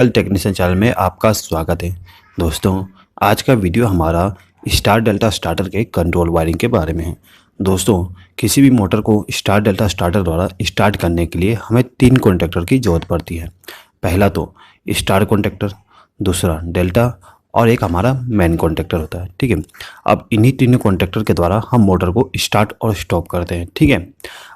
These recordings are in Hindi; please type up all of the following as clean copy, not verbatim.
टेक्नीशियन चैनल में आपका स्वागत है। दोस्तों, आज का वीडियो हमारा स्टार डेल्टा स्टार्टर के कंट्रोल वायरिंग के बारे में है। दोस्तों, किसी भी मोटर को स्टार डेल्टा स्टार्टर द्वारा स्टार्ट करने के लिए हमें 3 कॉन्टैक्टर की ज़रूरत पड़ती है। पहला तो स्टार कॉन्टैक्टर, दूसरा डेल्टा और एक हमारा मेन कॉन्टैक्टर होता है। ठीक है, अब इन्हीं तीनों कॉन्टैक्टर के द्वारा हम मोटर को स्टार्ट और स्टॉप करते हैं। ठीक है,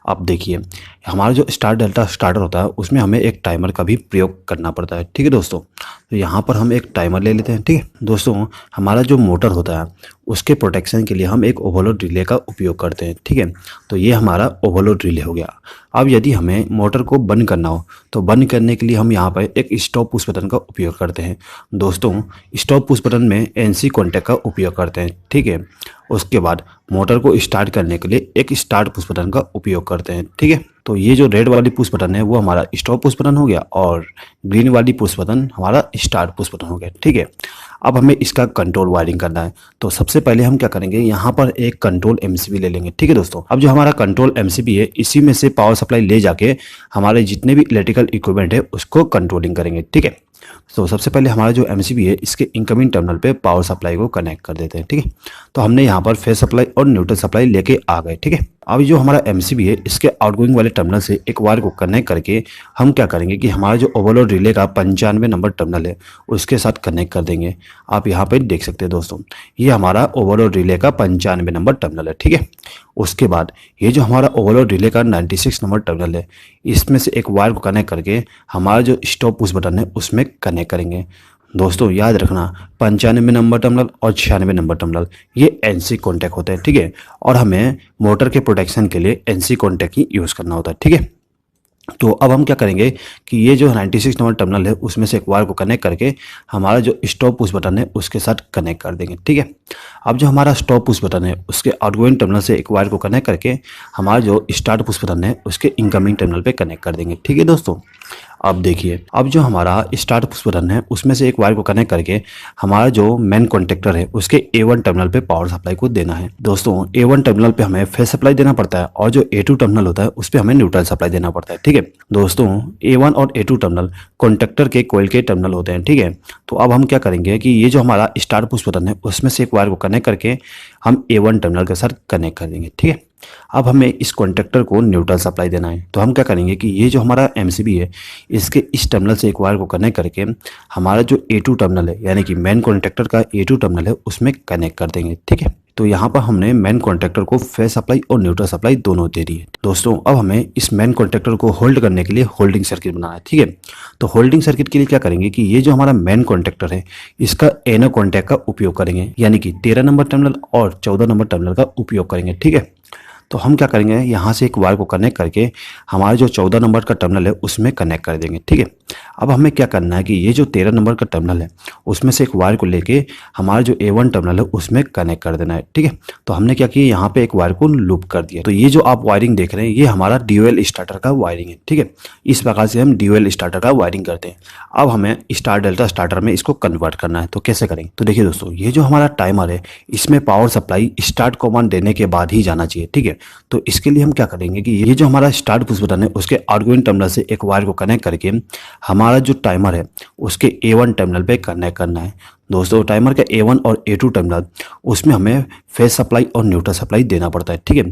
अब देखिए, हमारा जो स्टार डेल्टा स्टार्टर होता है उसमें हमें एक टाइमर का भी प्रयोग करना पड़ता है। ठीक है दोस्तों, तो यहाँ पर हम एक टाइमर ले लेते हैं। ठीक है दोस्तों, हमारा जो मोटर होता है उसके प्रोटेक्शन के लिए हम एक ओवरलोड रिले का उपयोग करते हैं। ठीक है, तो ये हमारा ओवरलोड रिले हो गया। अब यदि हमें मोटर को बंद करना हो तो बंद करने के लिए हम यहाँ पर एक स्टॉप पुश बटन का उपयोग करते हैं। दोस्तों, स्टॉप पुश बटन में एनसी कॉन्टैक्ट का उपयोग करते हैं। ठीक है, उसके बाद मोटर को स्टार्ट करने के लिए एक स्टार्ट पुश बटन का उपयोग करते हैं। ठीक है, तो ये जो रेड वाली पुश बटन है वो हमारा स्टॉप पुश बटन हो गया और ग्रीन वाली पुश बटन हमारा स्टार्ट पुश बटन हो गया। ठीक है, अब हमें इसका कंट्रोल वायरिंग करना है। तो सबसे पहले हम क्या करेंगे, यहाँ पर एक कंट्रोल एमसीबी ले लेंगे। ठीक है दोस्तों, अब जो हमारा कंट्रोल एमसीबी है इसी में से पावर सप्लाई ले जाके हमारे जितने भी इलेक्ट्रिकल इक्विपमेंट है उसको कंट्रोलिंग करेंगे। ठीक है, तो सबसे पहले हमारा जो एमसीबी है इसके इनकमिंग टर्मिनल पे पावर सप्लाई को कनेक्ट कर देते हैं। ठीक है, तो हमने यहाँ पर फेज सप्लाई और न्यूट्रल सप्लाई लेके आ गए। ठीक है, अब जो हमारा एमसीबी है इसके आउटगोइंग वाले टर्मिनल से एक वायर को कनेक्ट करके हम क्या करेंगे कि हमारा जो ओवरलोड रिले का 95 नंबर टर्मिनल है उसके साथ कनेक्ट कर देंगे। आप यहाँ पे देख सकते हैं दोस्तों, ये हमारा ओवरलोड रिले का 95 नंबर टर्मिनल है। ठीक है, उसके बाद ये जो हमारा ओवरलोड रिले का 96 नंबर टर्मिनल है इसमें से एक वायर को कनेक्ट करके हमारा जो स्टॉप पुश बटन है उसमें कनेक्ट करेंगे। दोस्तों याद रखना, 95 नंबर टर्मिनल और 96 नंबर टर्मिनल ये एनसी कॉन्टैक्ट होते हैं। ठीक है, और हमें मोटर के प्रोटेक्शन के लिए एनसी कॉन्टैक्ट ही यूज़ करना होता है। ठीक है, तो अब हम क्या करेंगे कि ये जो 96 नंबर टर्मिनल है उसमें से एक वायर को कनेक्ट करके हमारा जो स्टॉप पुश बटन है उसके साथ कनेक्ट कर देंगे। ठीक है, अब जो हमारा स्टॉप पुश बटन है उसके आउटगोइंग टर्मिनल से एक वायर को कनेक्ट करके हमारा जो स्टार्ट पुश बटन है उसके इनकमिंग टर्मिनल पे कनेक्ट कर देंगे। ठीक है दोस्तों, अब देखिए, अब जो हमारा स्टार्ट पुश बटन है उसमें से एक वायर को कनेक्ट करके हमारा जो मेन कॉन्टैक्टर है उसके A1 टर्मिनल पे पावर सप्लाई को देना है। दोस्तों, A1 टर्मिनल पे हमें फेज सप्लाई देना पड़ता है और जो A2 टर्मिनल होता है उस पे हमें न्यूट्रल सप्लाई देना पड़ता है। ठीक है दोस्तों, A1 और A2 टर्मिनल कॉन्टैक्टर के कॉइल के टर्मिनल होते हैं। ठीक है, तो अब हम क्या करेंगे कि ये जो हमारा स्टार्ट पुश बटन है उसमें से एक वायर को कनेक्ट करके हम A1 टर्मिनल के साथ कनेक्ट कर देंगे। ठीक है, अब हमें इस कॉन्टैक्टर को न्यूट्रल सप्लाई देना है। तो हम क्या करेंगे कि ये जो हमारा एमसीबी है इसके इस टर्मिनल से एक वायर को कनेक्ट करके हमारा जो A2 टर्मिनल है यानी कि मेन कॉन्टैक्टर का A2 टर्मिनल है उसमें कनेक्ट कर देंगे। ठीक है, तो यहाँ पर हमने मेन कॉन्टैक्टर को फेज सप्लाई और न्यूट्रल सप्लाई दोनों दे दी है। दोस्तों, अब हमें इस मेन कॉन्टैक्टर को होल्ड करने के लिए होल्डिंग सर्किट बनाना है। ठीक है, तो होल्डिंग सर्किट के लिए क्या करेंगे कि ये जो हमारा मेन कॉन्टैक्टर है इसका एनो कॉन्टैक्ट का उपयोग करेंगे, यानी कि 13 नंबर टर्मिनल और 14 नंबर टर्मिनल का उपयोग करेंगे। ठीक है, तो हम क्या करेंगे, यहाँ से एक वायर को कनेक्ट करके हमारा जो 14 नंबर का टर्मिनल है उसमें कनेक्ट कर देंगे। ठीक है, अब हमें क्या करना है कि ये जो 13 नंबर का टर्मिनल है उसमें से एक वायर को लेके हमारा जो A1 टर्मिनल है उसमें कनेक्ट कर देना है। ठीक है, तो हमने क्या किया, यहाँ पे एक वायर को लूप कर दिया। तो ये जो आप वायरिंग देख रहे हैं ये हमारा ड्यूअल स्टार्टर का वायरिंग है। ठीक है, इस प्रकार से हम ड्यूअल स्टार्टर का वायरिंग करते हैं। अब हमें स्टार डेल्टा स्टार्टर में इसको कन्वर्ट करना है। तो कैसे करेंगे, तो देखिए दोस्तों, ये जो हमारा टाइमर है इसमें पावर सप्लाई स्टार्ट कमांड देने के बाद ही जाना चाहिए। ठीक है, तो इसके लिए हम क्या करेंगे कि ये जो हमारा स्टार्ट पुश बटन है उसके आउटगोइंग टर्मिनल से एक वायर को कनेक्ट करके हमारा जो टाइमर है उसके A1 टर्मिनल पे कनेक्ट करना है। दोस्तों, टाइमर का A1 और A2 टर्मिनल उसमें हमें फेज सप्लाई और न्यूट्रल सप्लाई देना पड़ता है। ठीक है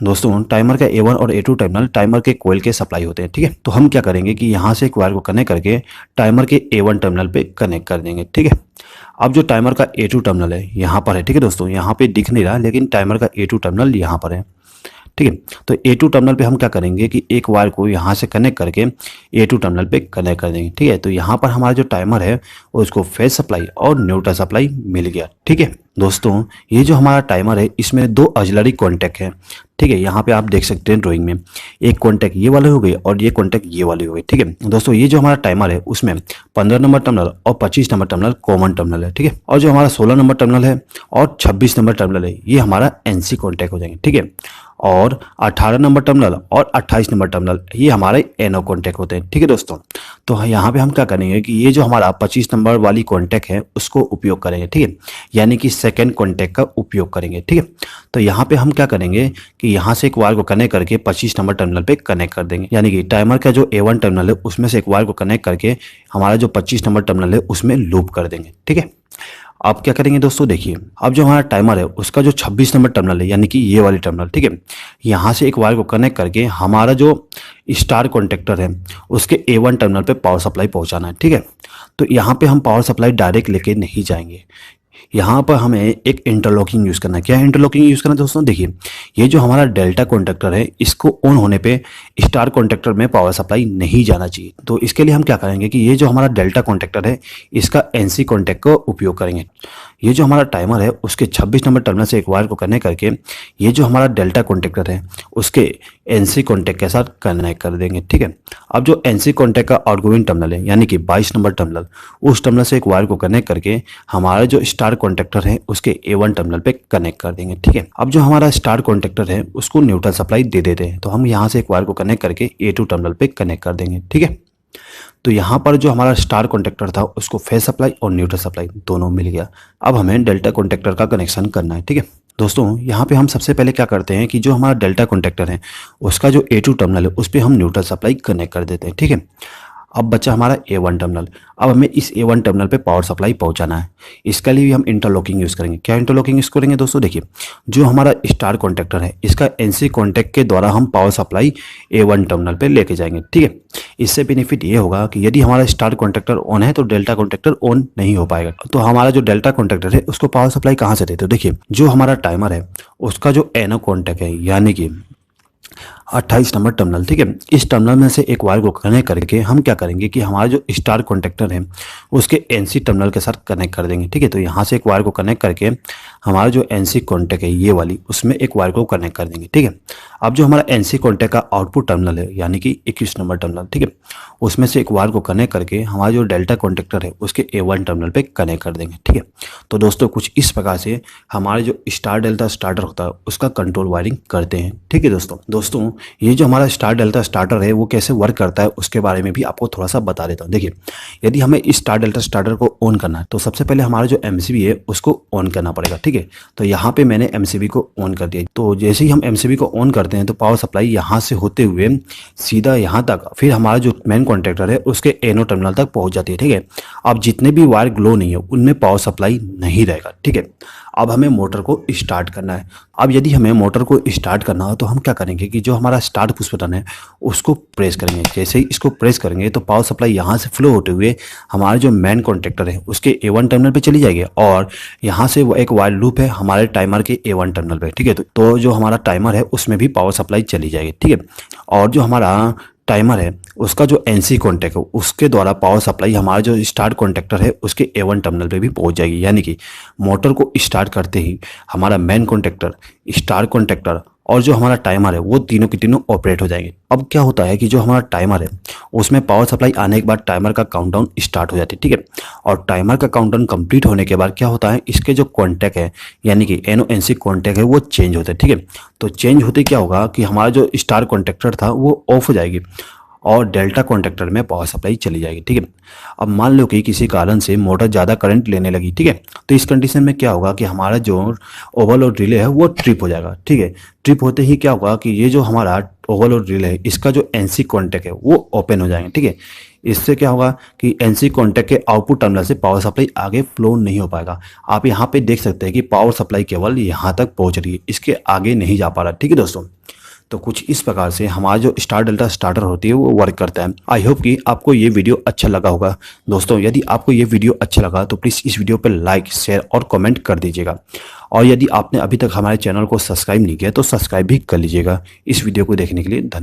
दोस्तों, टाइमर का A1 और A2 टर्मिनल टाइमर के कोयल के सप्लाई होते हैं। ठीक है, तो हम क्या करेंगे कि यहाँ से एक वायर को कनेक्ट करके टाइमर के A1 टर्मिनल पे कनेक्ट कर देंगे। ठीक है, अब जो टाइमर का A2 टर्मिनल है यहाँ पर है। ठीक है दोस्तों, यहाँ पे दिख नहीं रहा लेकिन टाइमर का A2 टर्मिनल यहाँ पर है। ठीक है, तो A2 टर्मिनल पे हम क्या करेंगे कि एक वायर को यहाँ से कनेक्ट करके A2 टर्मिनल पे कनेक्ट कर देंगे। ठीक है, तो यहाँ पर हमारा जो टाइमर है उसको फेज सप्लाई और न्यूट्रल सप्लाई मिल गया। ठीक है दोस्तों, ये जो हमारा टाइमर है इसमें 2 ऑक्सिलरी कॉन्टैक्ट है। ठीक है, यहाँ पे आप देख सकते हैं ड्राइंग में, एक कॉन्टैक्ट ये वाले हो गए और ये कॉन्टैक्ट ये वाले हो गए। ठीक है दोस्तों, ये जो हमारा टाइमर है उसमें 15 नंबर टर्मिनल और 25 नंबर टर्मिनल कॉमन टर्मिनल है। ठीक है, और जो हमारा 16 नंबर टर्मिनल है और 26 नंबर टर्मिनल है ये हमारा एनसी कॉन्टैक्ट हो जाएंगे। ठीक है, और 18 नंबर टर्मिनल और 28 नंबर टर्मिनल ये हमारे एनो कॉन्टैक्ट होते हैं। ठीक है दोस्तों, तो यहाँ पे हम क्या करेंगे कि ये जो हमारा 25 नंबर वाली कॉन्टैक्ट है उसको उपयोग करेंगे। ठीक है, यानी कि सेकेंड कॉन्टैक्ट का उपयोग करेंगे। ठीक है, तो यहाँ पे हम क्या करेंगे कि यहाँ से एक वायर को कनेक्ट करके 25 नंबर टर्मिनल पे कनेक्ट कर देंगे, यानी कि टाइमर का जो A1 टर्मिनल है उसमें से एक वायर को कनेक्ट करके हमारा जो 25 नंबर टर्मिनल है उसमें लूप कर देंगे। ठीक है, अब क्या करेंगे दोस्तों, देखिए अब जो हमारा टाइमर है उसका जो 26 नंबर टर्मिनल है यानी कि ये वाली टर्मिनल, ठीक है, यहाँ से एक वायर को कनेक्ट करके हमारा जो स्टार कॉन्टेक्टर है उसके A1 टर्मिनल पे पावर सप्लाई पहुँचाना है। ठीक है, तो यहाँ पे हम पावर सप्लाई डायरेक्ट लेके नहीं जाएंगे, यहाँ पर हमें एक इंटरलॉकिंग यूज़ करना है। क्या इंटरलॉकिंग यूज़ करना है दोस्तों, देखिए ये जो हमारा डेल्टा कॉन्टेक्टर है इसको ऑन होने पे स्टार कॉन्टेक्टर में पावर सप्लाई नहीं जाना चाहिए। तो इसके लिए हम क्या करेंगे कि ये जो हमारा डेल्टा कॉन्टेक्टर है इसका NC कॉन्टेक्ट का उपयोग करेंगे। ये जो हमारा टाइमर है उसके 26 नंबर टर्मिनल से एक वायर को कनेक्ट करके ये जो हमारा डेल्टा कॉन्टेक्टर है उसके NC कॉन्टेक्ट के साथ कनेक्ट कर देंगे। ठीक है, अब जो NC कॉन्टेक्ट का आउटगोइंग टर्मिनल है यानी कि 22 नंबर टर्मिनल, उस टर्मिनल से एक वायर को कनेक्ट करके हमारा जो स्टार कॉन्टेक्टर है उसके A1 टर्मिनल पे कनेक्ट कर देंगे। ठीक है, अब जो हमारा स्टार कॉन्टेक्टर है उसको न्यूट्रल सप्लाई दे देते हैं, तो हम यहाँ से एक वायर को कनेक्ट करके A2 टर्मिनल पे कनेक्ट कर देंगे। ठीक है, तो यहाँ पर जो हमारा स्टार कॉन्टेक्टर था उसको फेस सप्लाई और न्यूट्रल सप्लाई दोनों मिल गया। अब हमें डेल्टा कॉन्टेक्टर का कनेक्शन करना है। ठीक है दोस्तों, यहाँ पे हम सबसे पहले क्या करते हैं कि जो हमारा डेल्टा कॉन्टेक्टर है उसका जो A2 टर्मिनल है उस पर हम न्यूट्रल सप्लाई कनेक्ट कर देते हैं। ठीक है, अब बचा हमारा A1 टर्मिनल। अब हमें इस A1 टर्मिनल पे पावर सप्लाई पहुंचाना है, इसके लिए हम इंटरलॉकिंग यूज़ करेंगे। क्या इंटरलॉकिंग यूज़ करेंगे दोस्तों, देखिए जो हमारा स्टार कॉन्टेक्टर है इसका NC कॉन्टेक्ट के द्वारा हम पावर सप्लाई A1 टर्मिनल पे लेके जाएंगे। ठीक है, इससे बेनिफिट ये होगा कि यदि हमारा स्टार कॉन्टेक्टर ऑन है तो डेल्टा कॉन्टेक्टर ऑन नहीं हो पाएगा। तो हमारा जो डेल्टा कॉन्टेक्टर है उसको पावर सप्लाई कहाँ से देते हो, देखिए जो हमारा टाइमर है उसका जो एनो कॉन्टेक्ट है यानी कि 28 नंबर टर्मिनल, ठीक है, इस टर्मिनल में से एक वायर को कनेक्ट करके हम क्या करेंगे कि हमारा जो स्टार कॉन्टेक्टर है उसके NC टर्मिनल के साथ कनेक्ट कर देंगे। ठीक है, तो यहाँ से एक वायर को कनेक्ट करके हमारा जो NC कॉन्टेक्ट है ये वाली उसमें एक वायर को कनेक्ट कर देंगे। ठीक है, अब जो हमारा NC कॉन्टेक्ट का आउटपुट टर्मिनल है यानी कि 21 नंबर टर्मिनल, ठीक है, उसमें से एक वायर को कनेक्ट करके हमारा जो डेल्टा कॉन्टेक्टर है उसके A1 टर्मिनल पे कनेक्ट कर देंगे। ठीक है, तो दोस्तों कुछ इस प्रकार से हमारे जो स्टार डेल्टा स्टार्टर होता है उसका कंट्रोल वायरिंग करते हैं। ठीक है दोस्तों ये जो हमारा स्टार डेल्टा स्टार्टर है वो कैसे वर्क करता है उसके बारे में भी आपको थोड़ा सा बता देता हूँ। देखिए यदि हमें इस स्टार डेल्टा स्टार्टर को ऑन करना है तो सबसे पहले हमारा जो MCB है उसको ऑन करना पड़ेगा। ठीक है, तो यहाँ पे मैंने MCB को ऑन कर दिया। तो जैसे ही हम MCB को ऑन करते हैं तो पावर सप्लाई यहाँ से होते हुए सीधा यहाँ तक फिर हमारा जो मेन कॉन्ट्रैक्टर है उसके एनो टर्मिनल तक पहुँच जाती है। ठीक है, अब जितने भी वायर ग्लो नहीं है उनमें पावर सप्लाई नहीं रहेगा। ठीक है, अब हमें मोटर को स्टार्ट करना है। अब यदि हमें मोटर को स्टार्ट करना हो तो हम क्या करेंगे कि जो हमारा स्टार्ट पुश बटन है उसको प्रेस करेंगे। जैसे ही इसको प्रेस करेंगे तो पावर सप्लाई यहाँ से फ्लो होते हुए हमारे जो मेन कॉन्ट्रैक्टर है उसके A1 टर्मिनल पे चली जाएगी और यहाँ से वो एक वायर लूप है हमारे टाइमर के A1 टर्मिनल पे। ठीक है, तो जो हमारा टाइमर है उसमें भी पावर सप्लाई चली जाएगी। ठीक है, और जो हमारा टाइमर है उसका जो NC कॉन्टैक्ट है उसके द्वारा पावर सप्लाई हमारा जो स्टार्ट कॉन्टैक्टर है उसके A1 टर्मिनल पे भी पहुंच जाएगी, यानी कि मोटर को स्टार्ट करते ही हमारा मेन कॉन्टैक्टर, स्टार कॉन्टैक्टर और जो हमारा टाइमर है वो तीनों के तीनों ऑपरेट हो जाएंगे। अब क्या होता है कि जो हमारा टाइमर है उसमें पावर सप्लाई आने के बाद टाइमर का काउंटडाउन स्टार्ट हो जाती है। ठीक है, और टाइमर का काउंटडाउन कंप्लीट होने के बाद क्या होता है, इसके जो कॉन्टैक्ट है यानी कि NC कॉन्टैक्ट है वो चेंज होते हैं। ठीक है, तो चेंज होते क्या होगा कि हमारा जो स्टार कॉन्टैक्टर था वो ऑफ हो जाएगी और डेल्टा कॉन्टैक्टर में पावर सप्लाई चली जाएगी। ठीक है, अब मान लो कि किसी कारण से मोटर ज़्यादा करंट लेने लगी। ठीक है, तो इस कंडीशन में क्या होगा कि हमारा जो ओवरलोड रिले है वो ट्रिप हो जाएगा। ठीक है, ट्रिप होते ही क्या होगा कि ये जो हमारा ओवरलोड रिले है इसका जो NC कॉन्टैक्ट है वो ओपन हो जाएंगे। ठीक है, इससे क्या होगा कि NC कॉन्टैक्ट के आउटपुट टर्मिनल से पावर सप्लाई आगे फ्लो नहीं हो पाएगा। आप यहाँ पे देख सकते हैं कि पावर सप्लाई केवल यहाँ तक पहुँच रही है, इसके आगे नहीं जा पा रहा। ठीक है दोस्तों, तो कुछ इस प्रकार से हमारा जो स्टार डेल्टा स्टार्टर होती है वो वर्क करता है। आई होप कि आपको ये वीडियो अच्छा लगा होगा। दोस्तों यदि आपको ये वीडियो अच्छा लगा तो प्लीज़ इस वीडियो पर लाइक, शेयर और कमेंट कर दीजिएगा। और यदि आपने अभी तक हमारे चैनल को सब्सक्राइब नहीं किया तो सब्सक्राइब भी कर लीजिएगा। इस वीडियो को देखने के लिए धन्यवाद।